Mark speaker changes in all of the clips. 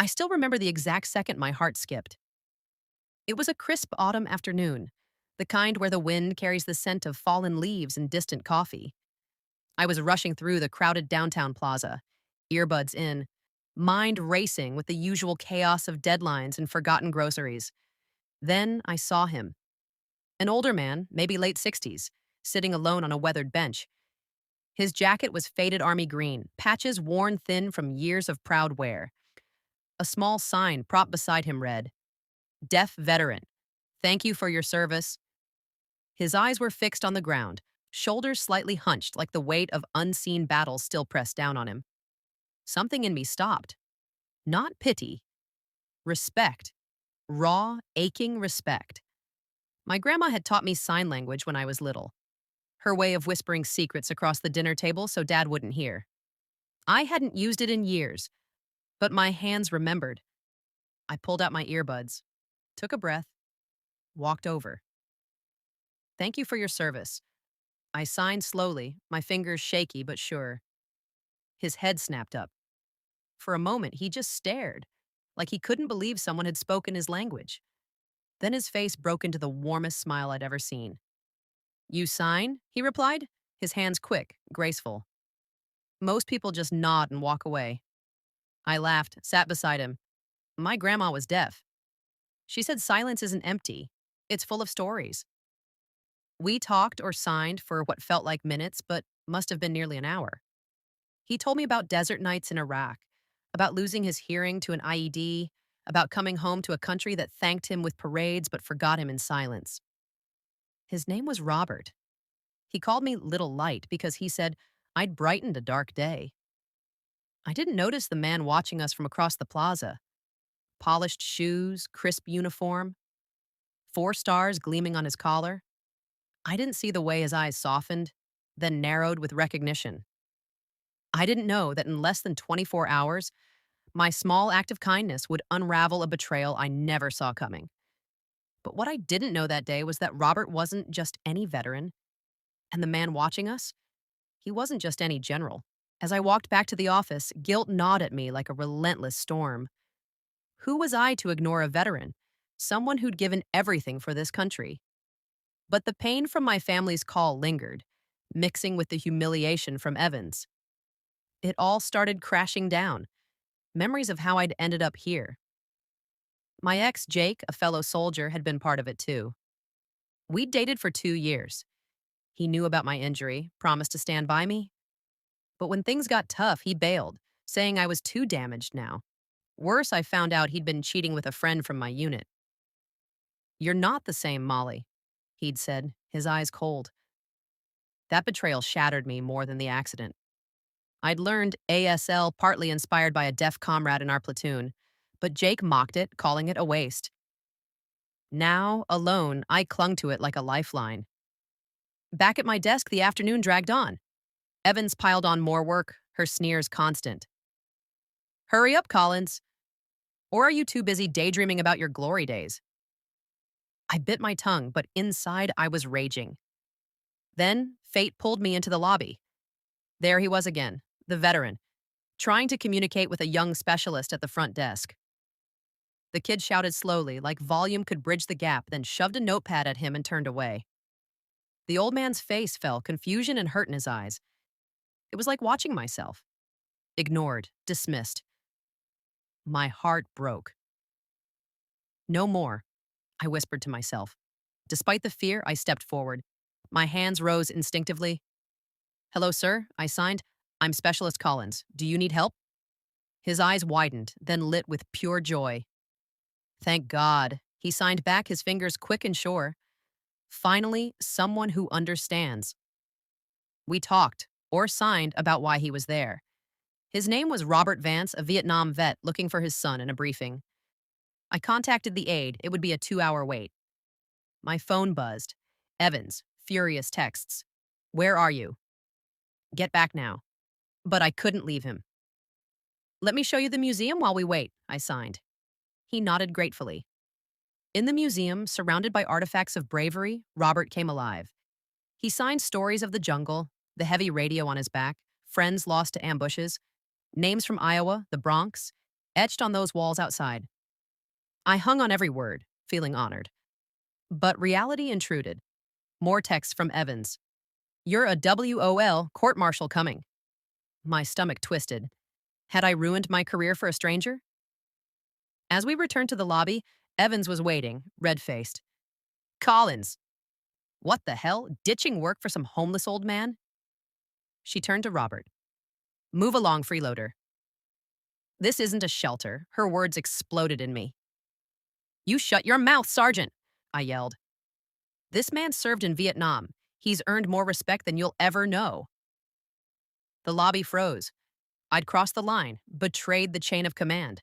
Speaker 1: I still remember the exact second my heart skipped. It was a crisp autumn afternoon, the kind where the wind carries the scent of fallen leaves and distant coffee. I was rushing through the crowded downtown plaza, earbuds in, mind racing with the usual chaos of deadlines and forgotten groceries. Then I saw him. An older man, maybe late 60s, sitting alone on a weathered bench. His jacket was faded army green, patches worn thin from years of proud wear. A small sign propped beside him read, Deaf Veteran. Thank you for your service. His eyes were fixed on the ground, shoulders slightly hunched like the weight of unseen battles still pressed down on him. Something in me stopped. Not pity. Respect. Raw, aching respect. My grandma had taught me sign language when I was little. Her way of whispering secrets across the dinner table so Dad wouldn't hear. I hadn't used it in years, but my hands remembered. I pulled out my earbuds, took a breath, walked over. Thank you for your service. I signed slowly, my fingers shaky but sure. His head snapped up. For a moment, he just stared, like he couldn't believe someone had spoken his language. Then his face broke into the warmest smile I'd ever seen. You sign? He replied, his hands quick, graceful. Most people just nod and walk away. I laughed, sat beside him. My grandma was deaf. She said silence isn't empty, it's full of stories. We talked or signed for what felt like minutes, but must have been nearly an hour. He told me about desert nights in Iraq, about losing his hearing to an IED, about coming home to a country that thanked him with parades but forgot him in silence. His name was Robert. He called me Little Light because he said I'd brightened a dark day. I didn't notice the man watching us from across the plaza. Polished shoes, crisp uniform, 4 stars gleaming on his collar. I didn't see the way his eyes softened, then narrowed with recognition. I didn't know that in less than 24 hours, my small act of kindness would unravel a betrayal I never saw coming. But what I didn't know that day was that Robert wasn't just any veteran, and the man watching us, he wasn't just any general. As I walked back to the office, guilt gnawed at me like a relentless storm. Who was I to ignore a veteran, someone who'd given everything for this country? But the pain from my family's call lingered, mixing with the humiliation from Evans. It all started crashing down, memories of how I'd ended up here. My ex, Jake, a fellow soldier, had been part of it too. We'd dated for 2 years. He knew about my injury, promised to stand by me. But when things got tough, he bailed, saying I was too damaged now. Worse, I found out he'd been cheating with a friend from my unit. You're not the same, Molly, he'd said, his eyes cold. That betrayal shattered me more than the accident. I'd learned ASL partly inspired by a deaf comrade in our platoon, but Jake mocked it, calling it a waste. Now, alone, I clung to it like a lifeline. Back at my desk, the afternoon dragged on. Evans piled on more work, her sneers constant. Hurry up, Collins. Or are you too busy daydreaming about your glory days? I bit my tongue, but inside I was raging. Then, fate pulled me into the lobby. There he was again, the veteran, trying to communicate with a young specialist at the front desk. The kid shouted slowly, like volume could bridge the gap, then shoved a notepad at him and turned away. The old man's face fell, confusion and hurt in his eyes. It was like watching myself. Ignored, dismissed. My heart broke. No more, I whispered to myself. Despite the fear, I stepped forward. My hands rose instinctively. Hello, sir, I signed. I'm Specialist Collins. Do you need help? His eyes widened, then lit with pure joy. Thank God. He signed back, his fingers quick and sure. Finally, someone who understands. We talked, or signed, about why he was there. His name was Robert Vance, a Vietnam vet looking for his son in a briefing. I contacted the aide. It would be a 2-hour wait. My phone buzzed. Evans, furious texts. Where are you? Get back now. But I couldn't leave him. Let me show you the museum while we wait, I signed. He nodded gratefully. In the museum, surrounded by artifacts of bravery, Robert came alive. He signed stories of the jungle, the heavy radio on his back, friends lost to ambushes, names from Iowa, the Bronx. etched on those walls outside. I hung on every word, feeling honored. But reality intruded. More texts from Evans. "You're a WOL court martial coming." My stomach twisted. Had I ruined my career for a stranger? As we returned to the lobby, Evans was waiting, red-faced. "Collins, what the hell? Ditching work for some homeless old man?" She turned to Robert. "Move along, freeloader." "This isn't a shelter." Her words exploded in me. "You shut your mouth, Sergeant," I yelled. "This man served in Vietnam. He's earned more respect than you'll ever know." The lobby froze. I'd crossed the line, betrayed the chain of command.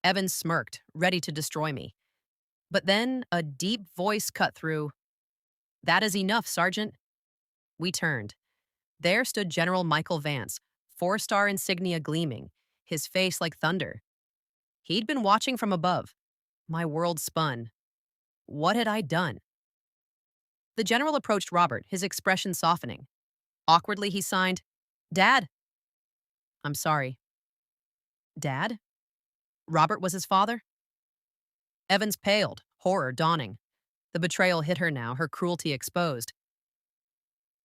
Speaker 1: Evans smirked, ready to destroy me. But then a deep voice cut through. "That is enough, Sergeant." We turned. There stood General Michael Vance, four-star insignia gleaming, his face like thunder. He'd been watching from above. My world spun. What had I done? The general approached Robert, his expression softening. Awkwardly, he signed, "Dad." "I'm sorry." "Dad?" Robert was his father? Evans paled, horror dawning. The betrayal hit her now, her cruelty exposed.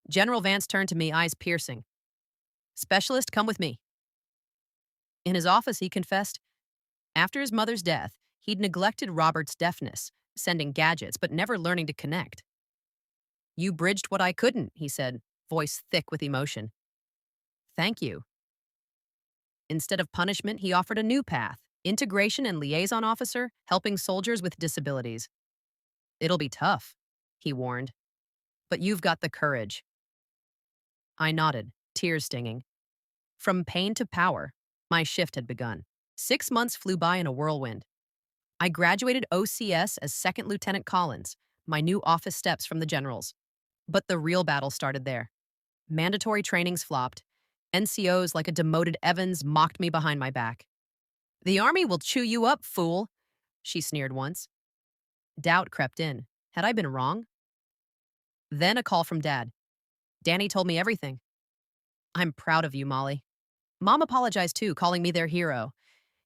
Speaker 1: General Vance turned to me, eyes piercing. "Specialist, come with me." In his office, he confessed, after his mother's death, he'd neglected Robert's deafness, sending gadgets but never learning to connect. "You bridged what I couldn't," he said, voice thick with emotion. "Thank you." Instead of punishment, he offered a new path, integration and liaison officer, helping soldiers with disabilities. "It'll be tough," he warned, "but you've got the courage." I nodded, tears stinging. From pain to power, my shift had begun. 6 months flew by in a whirlwind. I graduated OCS as Second Lieutenant Collins, my new office steps from the generals. But the real battle started there. Mandatory trainings flopped. NCOs like a demoted Evans mocked me behind my back. "The Army will chew you up, fool," she sneered once. Doubt crept in. Had I been wrong? Then a call from Dad. "Danny told me everything." "I'm proud of you, Molly." Mom apologized too, calling me their hero.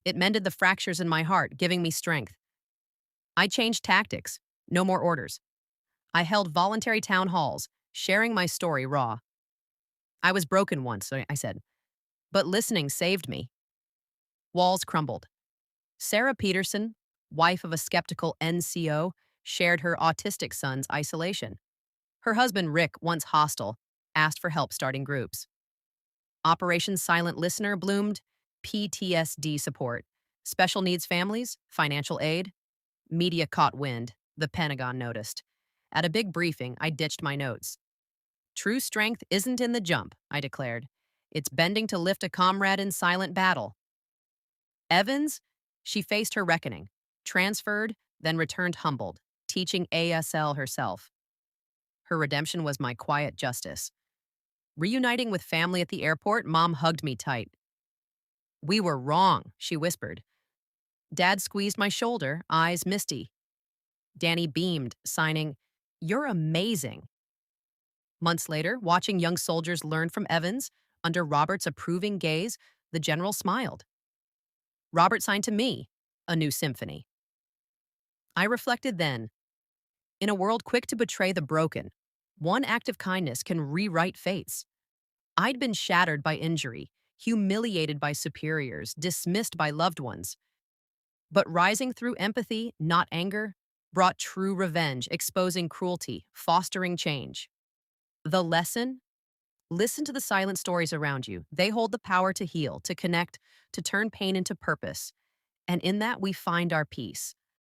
Speaker 1: It mended the fractures in my heart, giving me strength. I changed tactics. No more orders. I held voluntary town halls, sharing my story raw. "I was broken once," I said, "but listening saved me." Walls crumbled. Sarah Peterson, wife of a skeptical NCO, shared her autistic son's isolation. Her husband, Rick, once hostile, asked for help starting groups. Operation Silent Listener bloomed PTSD support. Special needs families, financial aid. Media caught wind. The Pentagon noticed. At a big briefing, I ditched my notes. "True strength isn't in the jump," I declared. "It's bending to lift a comrade in silent battle." Evans, she faced her reckoning, transferred, then returned humbled, teaching ASL herself. Her redemption was my quiet justice. Reuniting with family at the airport, Mom hugged me tight. "We were wrong," she whispered. Dad squeezed my shoulder, eyes misty. Danny beamed, signing, "You're amazing." Months later, watching young soldiers learn from Evans, under Robert's approving gaze, the general smiled. Robert signed to me, a new symphony. I reflected then, in a world quick to betray the broken, one act of kindness can rewrite fates. I'd been shattered by injury, humiliated by superiors, dismissed by loved ones. But rising through empathy, not anger, brought true revenge, exposing cruelty, fostering change. The lesson? Listen to the silent stories around you. They hold the power to heal, to connect, to turn pain into purpose. And in that, we find our peace.